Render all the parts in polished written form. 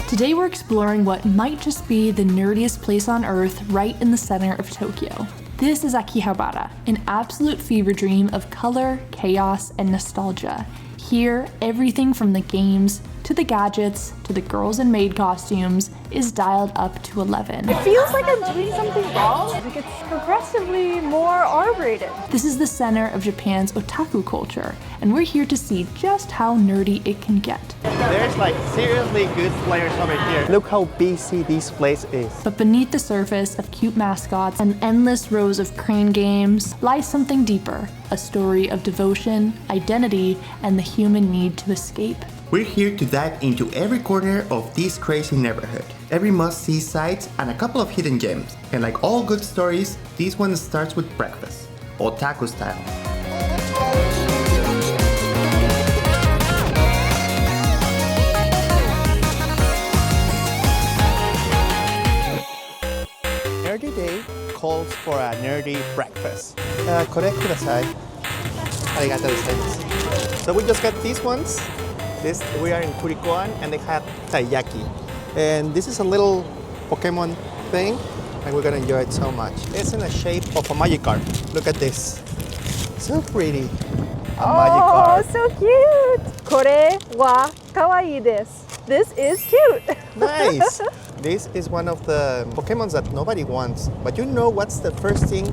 Today we're exploring what might just be the nerdiest place on earth right in the center of Tokyo. This is Akihabara, an absolute fever dream of color, chaos, and nostalgia. Here, everything from the games, to the gadgets, to the girls in maid costumes is dialed up to 11. It feels like I'm doing something wrong. Like it's progressively more R-rated. This is the center of Japan's otaku culture, and we're here to see just how nerdy it can get. There's like seriously good players over here. Look how busy this place is. But beneath the surface of cute mascots and endless rows of crane games lies something deeper, a story of devotion, identity, and the human need to escape. We're here to dive into every corner of this crazy neighborhood, every must-see sights and a couple of hidden gems. And like all good stories, this one starts with breakfast, otaku style. Nerdy Day calls for a nerdy breakfast. Kore kudasai. Arigatou gozaimasu. So we just got these ones. We are in Kurikoan and they have taiyaki. And this is a little Pokemon thing and we're gonna enjoy it so much. It's in the shape of a Magikarp. Look at this. So pretty. A Magikarp. Oh, so cute! Kore wa kawaii desu. This is cute. Nice. This is one of the Pokemons that nobody wants. But you know what's the first thing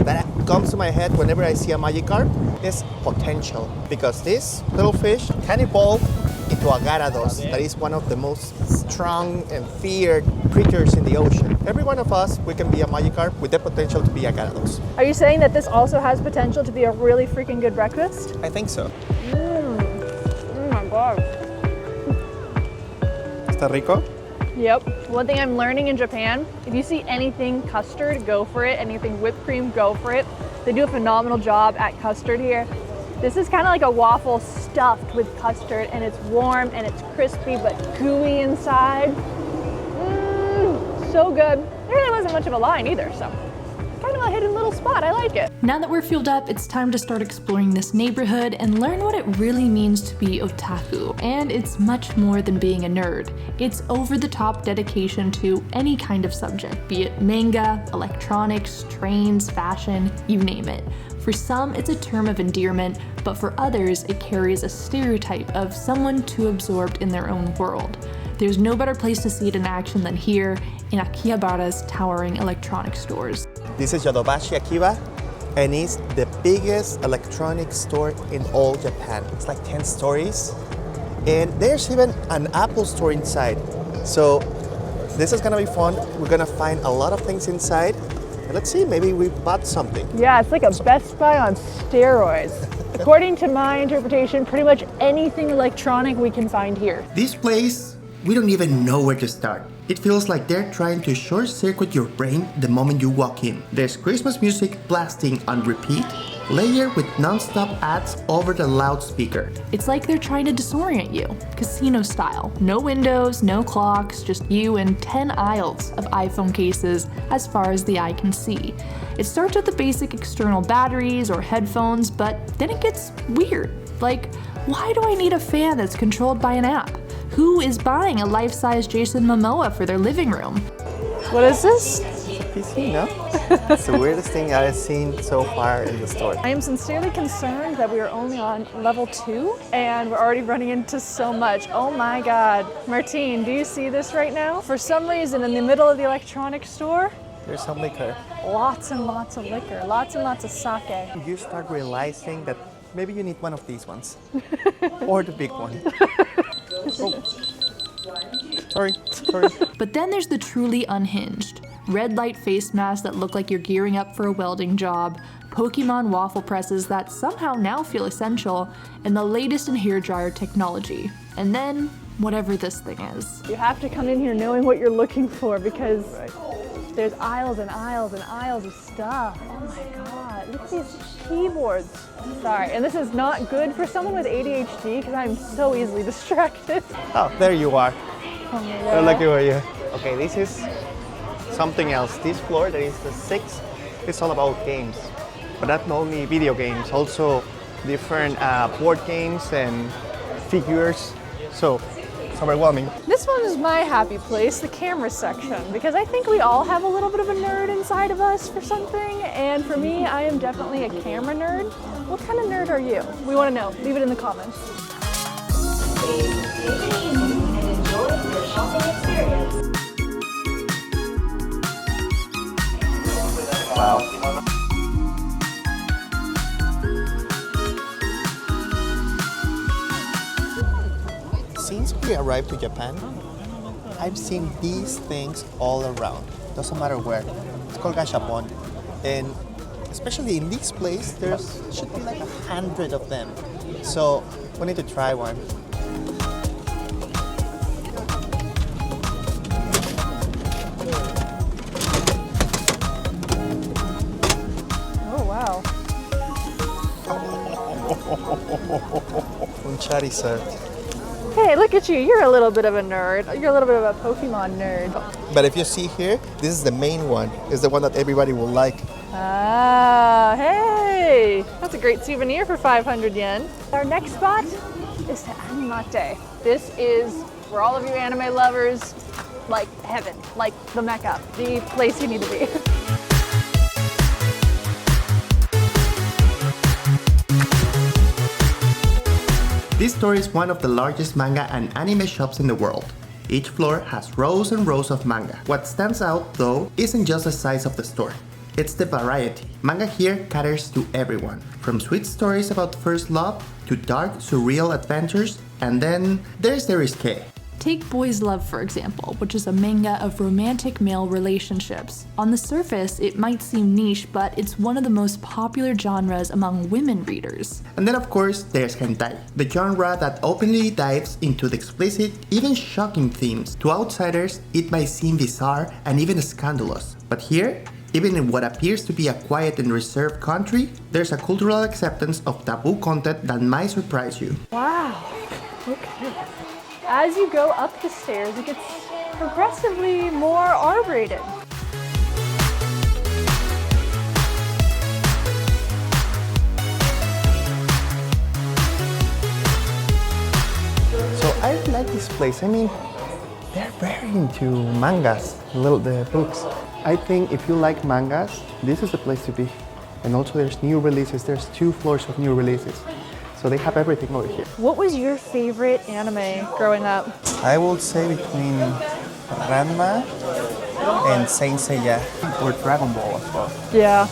that comes to my head whenever I see a Magikarp? Is potential. Because this little fish can evolve into a Gyarados that is one of the most strong and feared creatures in the ocean. Every one of us, we can be a Magikarp with the potential to be a Gyarados. Are you saying that this also has potential to be a really freaking good breakfast? I think so. Oh my god. Está rico? Yep. One thing I'm learning in Japan, if you see anything custard, go for it. Anything whipped cream, go for it. They do a phenomenal job at custard here. This is kind of like a waffle stuffed with custard and it's warm and it's crispy but gooey inside. So good. There really wasn't much of a line either, so kind of a hidden little spot. I like it. Now that we're fueled up, it's time to start exploring this neighborhood and learn what it really means to be otaku. And it's much more than being a nerd. It's over-the-top dedication to any kind of subject, be it manga, electronics, trains, fashion, you name it. For some, it's a term of endearment, but for others, it carries a stereotype of someone too absorbed in their own world. There's no better place to see it in action than here in Akihabara's towering electronic stores. This is Yodobashi Akiba and it's the biggest electronics store in all Japan. It's like 10 stories and there's even an Apple store inside. So this is gonna be fun. We're gonna find a lot of things inside. And let's see, maybe we bought something. Yeah, it's like a Best Buy on steroids. According to my interpretation, pretty much anything electronic we can find here. This place, we don't even know where to start. It feels like they're trying to short-circuit your brain the moment you walk in. There's Christmas music blasting on repeat, layered with non-stop ads over the loudspeaker. It's like they're trying to disorient you, casino style. No windows, no clocks, just you and 10 aisles of iPhone cases as far as the eye can see. It starts with the basic external batteries or headphones, but then it gets weird. Like, why do I need a fan that's controlled by an app? Who is buying a life-size Jason Momoa for their living room? What is this? It's a PC, no? It's the weirdest thing I've seen so far in the store. I am sincerely concerned that we are only on level 2 and we're already running into so much. Oh my god. Martín, do you see this right now? For some reason, in the middle of the electronics store, There's some liquor. lots and lots of liquor, lots and lots of sake. You start realizing that maybe you need one of these ones. Or the big one. Oh. Sorry. But then there's the truly unhinged. Red light face masks that look like you're gearing up for a welding job, Pokemon waffle presses that somehow now feel essential, and the latest in hairdryer technology. And then, whatever this thing is. You have to come in here knowing what you're looking for because there's aisles and aisles and aisles of stuff. Oh my god, look at these keyboards. Sorry, and this is not good for someone with ADHD because I'm so easily distracted. Oh, there you are. Oh my They're god. looking for you. Okay, this is something else. This floor, that is the 6th, it's all about games. But not only video games, also different board games and figures. So it's overwhelming. This one is my happy place, the camera section, because I think we all have a little bit of a nerd inside of us for something, and for me, I am definitely a camera nerd. What kind of nerd are you? We want to know. Leave it in the comments. Wow. Since we arrived to Japan, I've seen these things all around. Doesn't matter where. It's called Gachapon. And especially in this place, there's should be like 100 of them. So we need to try one. Oh, wow. Un Charizard. Hey, look at you. You're a little bit of a nerd. You're a little bit of a Pokemon nerd. But if you see here, this is the main one. It's the one that everybody will like. Ah, hey. That's a great souvenir for 500 yen. Our next spot is the Animate. This is, for all of you anime lovers, like heaven, like the Mecca, the place you need to be. This store is one of the largest manga and anime shops in the world. Each floor has rows and rows of manga. What stands out, though, isn't just the size of the store. It's the variety. Manga here caters to everyone, from sweet stories about first love to dark, surreal adventures, and then there's the risque. Take Boys Love, for example, which is a manga of romantic male relationships. On the surface, it might seem niche, but it's one of the most popular genres among women readers. And then of course, there's hentai, the genre that openly dives into the explicit, even shocking themes. To outsiders, it might seem bizarre and even scandalous. But here, even in what appears to be a quiet and reserved country, there's a cultural acceptance of taboo content that might surprise you. Wow. Okay. As you go up the stairs, it gets progressively more R-rated. So I like this place. I mean, they're very into mangas, the books. I think if you like mangas, this is the place to be. And also there's new releases. There's 2 floors of new releases. So they have everything over here. What was your favorite anime growing up? I would say between Ranma and Saint Seiya, or Dragon Ball as well. Yeah.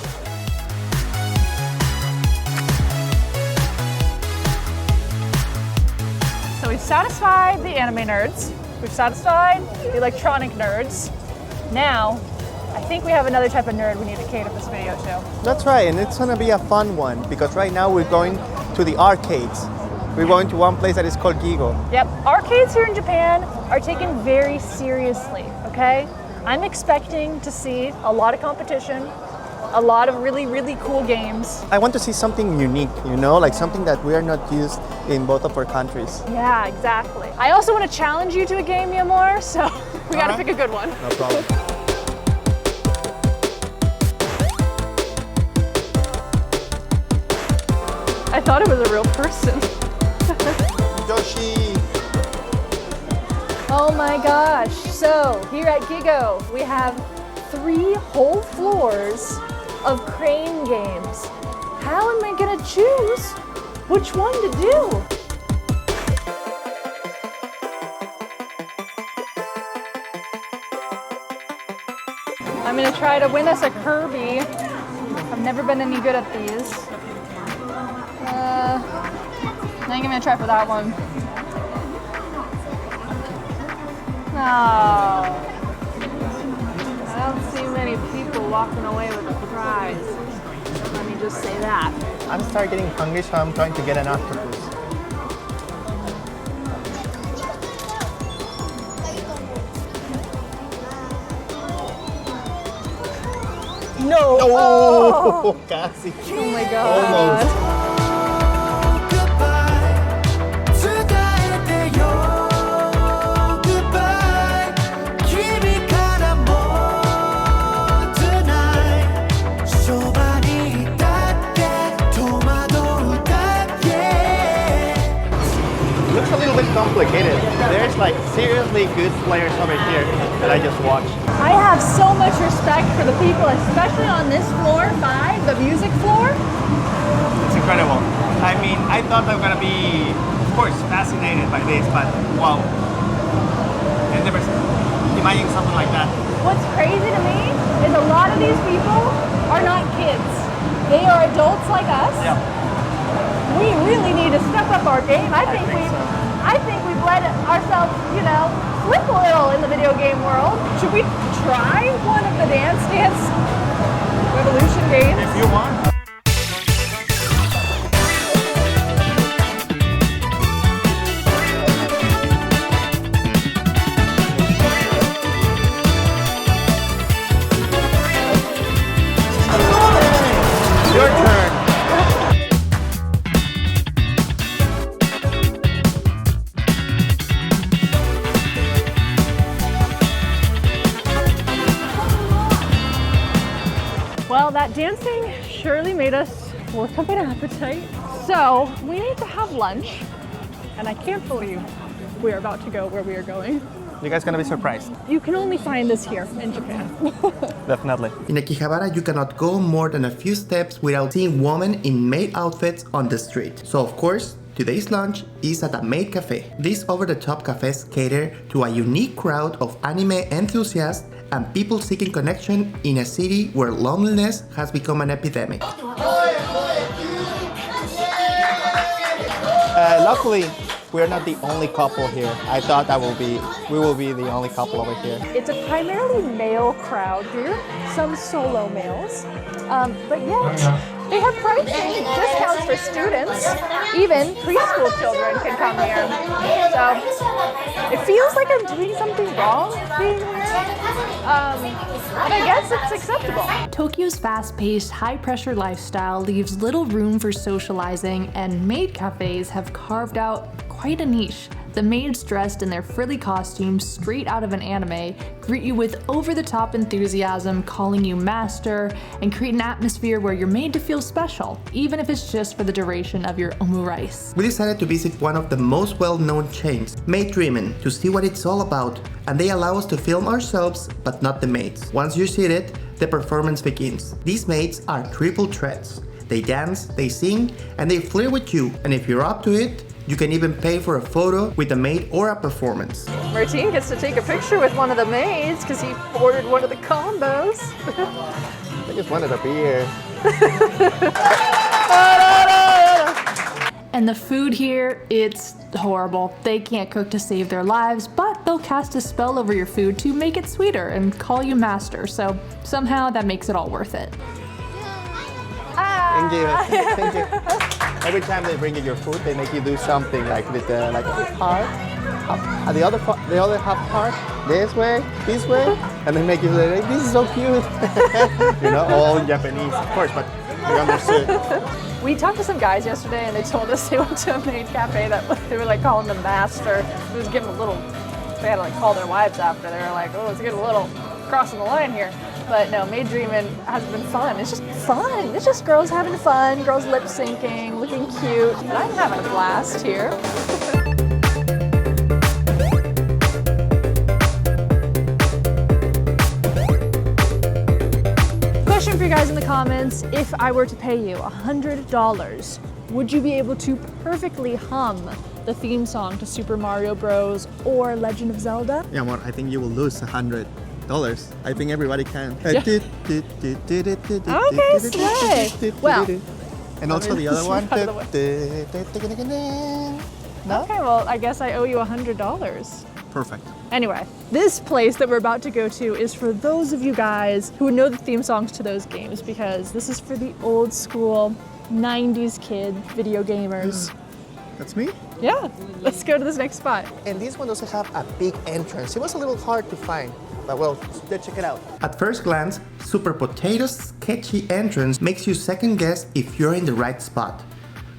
So we've satisfied the anime nerds. We've satisfied the electronic nerds. Now, I think we have another type of nerd we need to cater this video to. That's right, and it's gonna be a fun one because right now we're going to the arcades. We're going to one place that is called Gigo. Yep, arcades here in Japan are taken very seriously, okay? I'm expecting to see a lot of competition, a lot of really, really cool games. I want to see something unique, you know, like something that we are not used in both of our countries. Yeah, exactly. I also want to challenge you to a game, Miyamor, so we gotta pick a good one. No problem. I thought it was a real person. Yoshi! Oh my gosh. So here at Gigo, we have 3 whole floors of crane games. How am I gonna choose which one to do? I'm gonna try to win us a Kirby. I've never been any good at these. I think I'm gonna try for that one. No. I don't see many people walking away with a prize. Let me just say that. I'm starting getting hungry, so I'm trying to get an octopus. No! Oh, casi. Oh my god. Almost. complicated. There's like seriously good players over here that I just watched. I have so much respect for the people, especially on this floor 5, the music floor. It's incredible. I mean, I thought I was gonna be, of course, fascinated by this, but wow. I never imagined something like that. What's crazy to me is a lot of these people are not kids. They are adults like us. Yeah. We really need to step up our game. I think we've let ourselves, you know, slip a little in the video game world. Should we try one of the Dance Dance Revolution games? If you want. Your turn. Well, that dancing surely made us work up an appetite. So we need to have lunch, and I can't believe we are about to go where we are going. You guys gonna be surprised. You can only find this here in Japan. Definitely. In Akihabara, you cannot go more than a few steps without seeing women in maid outfits on the street. So of course, today's lunch is at a Maid cafe. These over-the-top cafes cater to a unique crowd of anime enthusiasts and people seeking connection in a city where loneliness has become an epidemic. Luckily, we're not the only couple here. I thought we will be the only couple over here. It's a primarily male crowd here, some solo males, but yet they have pricing discounts for students. Even preschool children can come here. So it feels like I'm doing something wrong being here, but I guess it's acceptable. Tokyo's fast-paced, high-pressure lifestyle leaves little room for socializing, and maid cafes have carved out quite a niche. The maids dressed in their frilly costumes straight out of an anime greet you with over-the-top enthusiasm, calling you master, and create an atmosphere where you're made to feel special, even if it's just for the duration of your omurice. We decided to visit one of the most well-known chains, Maid Dreamin', to see what it's all about, and they allow us to film ourselves, but not the maids. Once you're seated, the performance begins. These maids are triple threats. They dance, they sing, and they flirt with you, and if you're up to it, you can even pay for a photo with a maid or a performance. Martín gets to take a picture with one of the maids because he ordered one of the combos. I just wanted a beer. And the food here, it's horrible. They can't cook to save their lives, but they'll cast a spell over your food to make it sweeter and call you master, so somehow that makes it all worth it. Thank you. Thank you. Every time they bring you your food, they make you do something like with the heart, the other half part, this way, and they make you say, "This is so cute," you know, all in Japanese, of course, but we understood. We talked to some guys yesterday, and they told us they went to a maid cafe that they were like calling them master. It was getting a little. They had to like call their wives after. They were like, "Oh, it's getting a little crossing the line here." But no, Maid Dreamin' has been fun. It's just fun. It's just girls having fun, girls lip syncing, looking cute. And I'm having a blast here. Question for you guys in the comments. If I were to pay you $100, would you be able to perfectly hum the theme song to Super Mario Bros. Or Legend of Zelda? Yeah, well, I think you will lose $100. I think everybody can. Yeah. Okay, slay. Well, and also the other one. No? Okay, well, I guess I owe you $100. Perfect. Anyway, this place that we're about to go to is for those of you guys who know the theme songs to those games, because this is for the old school 90s kid video gamers. That's me? Yeah, let's go to this next spot. And this one doesn't have a big entrance. It was a little hard to find, but well, let's check it out. At first glance, Super Potato's sketchy entrance makes you second guess if you're in the right spot.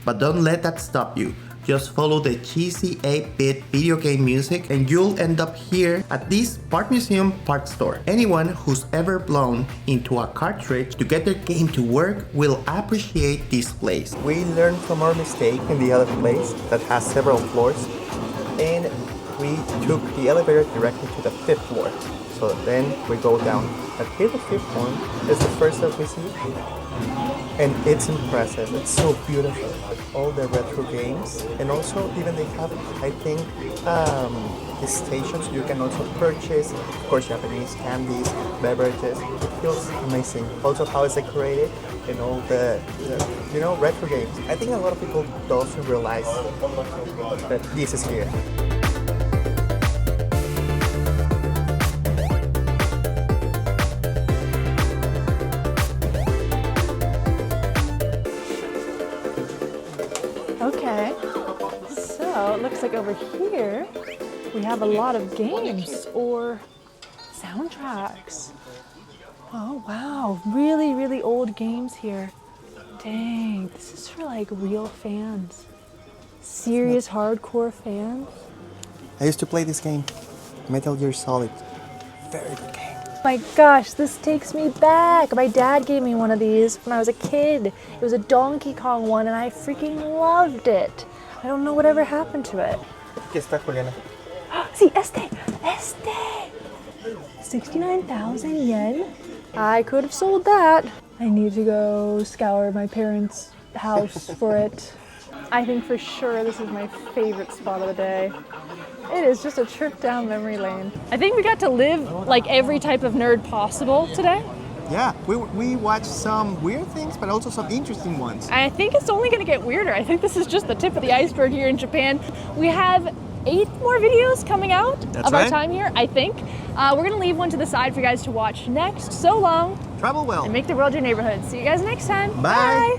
But don't let that stop you. Just follow the cheesy 8-bit video game music and you'll end up here at this part museum, part store. Anyone who's ever blown into a cartridge to get their game to work will appreciate this place. We learned from our mistake in the other place that has several floors. and we took the elevator directly to the 5th floor. So then we go down. But here the 5th one is the first that we see. And it's impressive. It's so beautiful. All the retro games. And also even they have, I think, the stations you can also purchase. Of course, Japanese candies, beverages. It feels amazing. Also how it's decorated and all the retro games. I think a lot of people don't realize that this is here. Okay, so it looks like over here we have a lot of games or soundtracks. Oh wow, really, really old games here. Dang, this is for like real fans. Serious hardcore fans. I used to play this game, Metal Gear Solid. Very good game. My gosh, this takes me back. My dad gave me one of these when I was a kid. It was a Donkey Kong one and I freaking loved it. I don't know whatever happened to it. Aquí está, Juliana. See, este! 69,000 yen? I could have sold that. I need to go scour my parents' house for it. I think for sure this is my favorite spot of the day. It is just a trip down memory lane. I think we got to live like every type of nerd possible today. Yeah, we watched some weird things, but also some interesting ones. I think it's only gonna get weirder. I think this is just the tip of the iceberg here in Japan. We have 8 more videos coming out of our time here, I think. We're gonna leave one to the side for you guys to watch next. So long. Travel well. And make the world your neighborhood. See you guys next time. Bye.